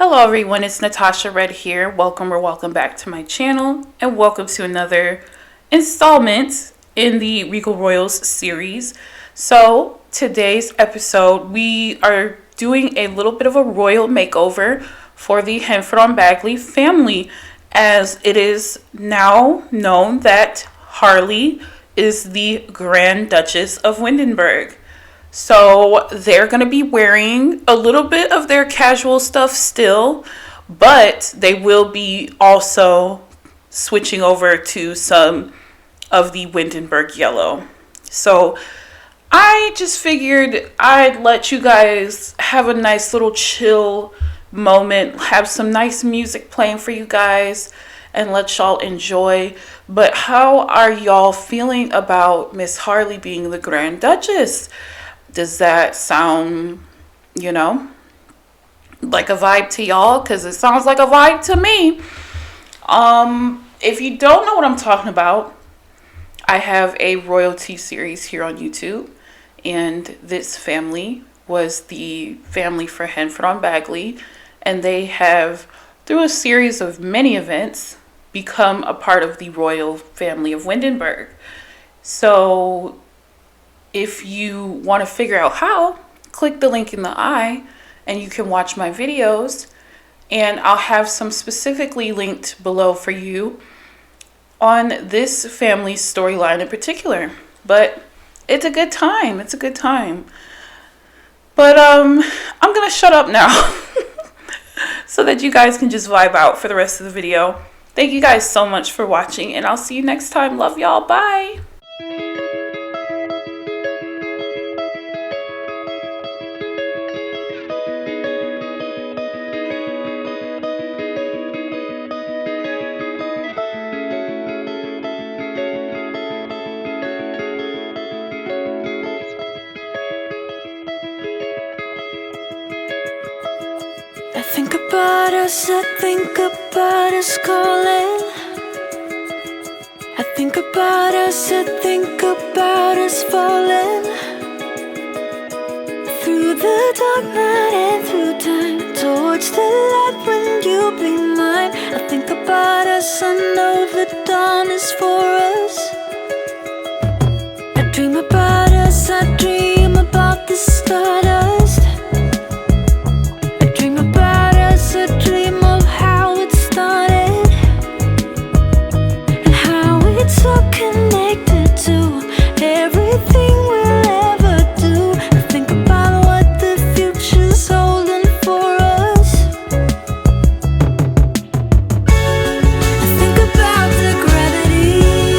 Hello everyone, it's Natasha Red here. Welcome back to my channel, and welcome to another installment in the Regal Royals series. So today's episode, we are doing a little bit of a royal makeover for the Henfron Bagley family, as it is now known that Harley is the Grand Duchess of Windenburg. So they're going to be wearing a little bit of their casual stuff still, but they will be also switching over to some of the Windenburg yellow. So I just figured I'd let you guys have a nice little chill moment, have some nice music playing for you guys, and let y'all enjoy. But how are y'all feeling about Miss Harley being the Grand Duchess? Does that sound, like a vibe to y'all? Because it sounds like a vibe to me. If you don't know what I'm talking about, I have a royalty series here on YouTube. And this family was the family for Henfron Bagley. And they have, through a series of many events, become a part of the royal family of Windenburg. So if you want to figure out how, click the link in the eye and you can watch my videos, and I'll have some specifically linked below for you on this family's storyline in particular. But it's a good time. It's a good time. But I'm going to shut up now so that you guys can just vibe out for the rest of the video. Thank you guys so much for watching, and I'll see you next time. Love y'all. Bye. I think about us calling. I think about us falling through the dark night and through time, towards the light when you'll be mine. I think about us, I know the dawn is for us. I dream about us, I dream about the stardust. A dream of how it started and how it's all connected to everything we'll ever do. I think about what the future's holding for us. I think about the gravity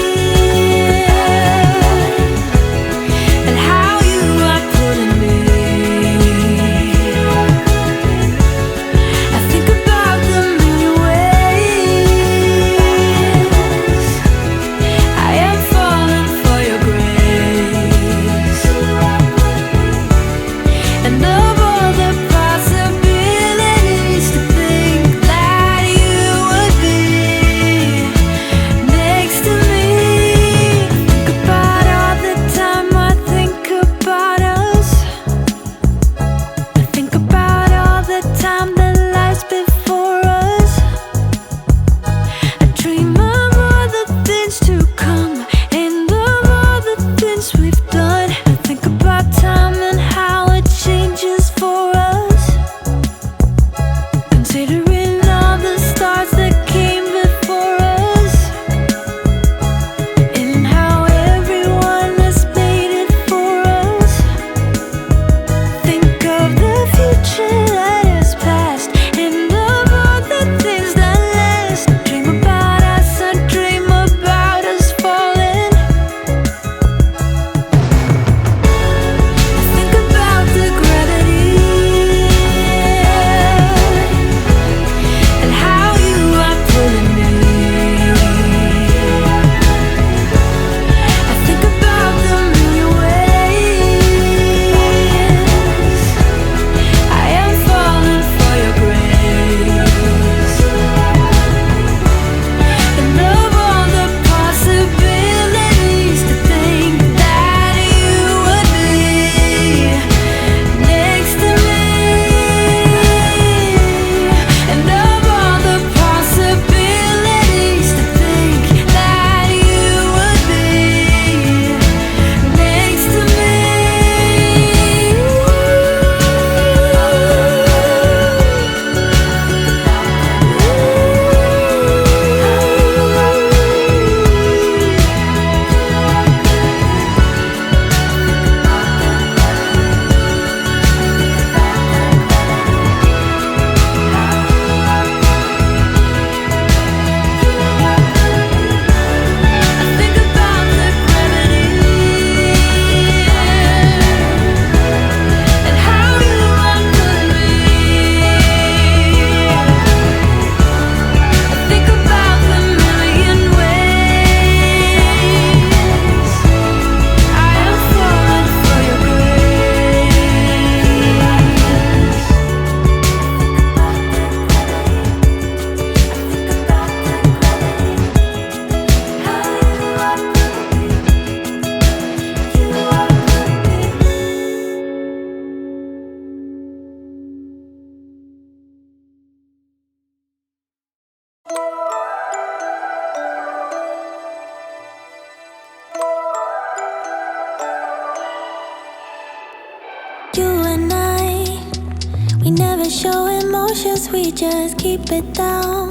wanna show emotions, we just keep it down,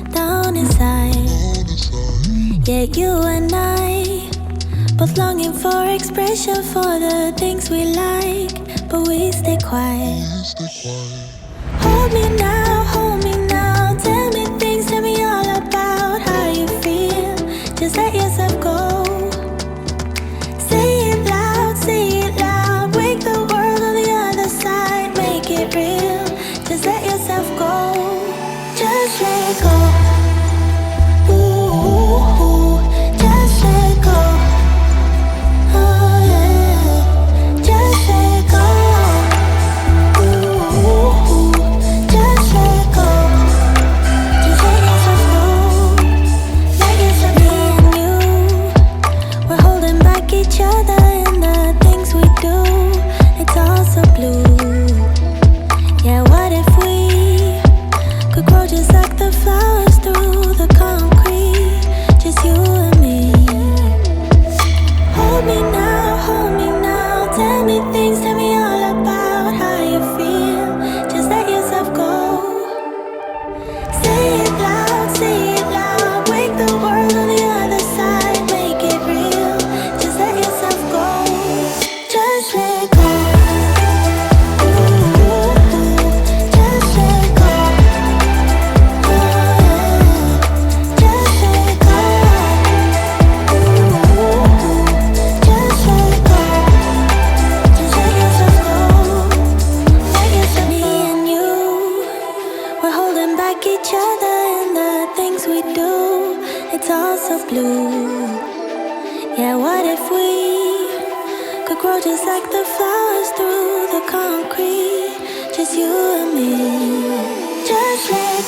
down inside. Yeah, you and I, both longing for expression for the things we like, but we stay quiet. Hold me now, tell me things, tell me all about how you feel. Just let yourself go. Say it loud, wake the world on the other side, make it real. Just let yourself go, just let go. Ooh, just let go. Oh yeah, just let go. Ooh, just let go. Just let yourself go. Let yourself be and you. We're holding back each other in the things we do. It's all so blue. Yeah, what if we could grow just like the flowers through the concrete? Just you and me. Hold me now, tell me things, tell me all about how you feel. Just let yourself go. Say it loud, wake the world on the other side, make it real. Just let yourself go, just let go. Ooh, just let go. Oh yeah, just let go. Ooh, just let go. Just let yourself go. Let yourself be and you. We're holding back each other in the things we do. It's all so blue. Yeah, what if we could grow just like the flowers through the concrete? Just you and me. Just let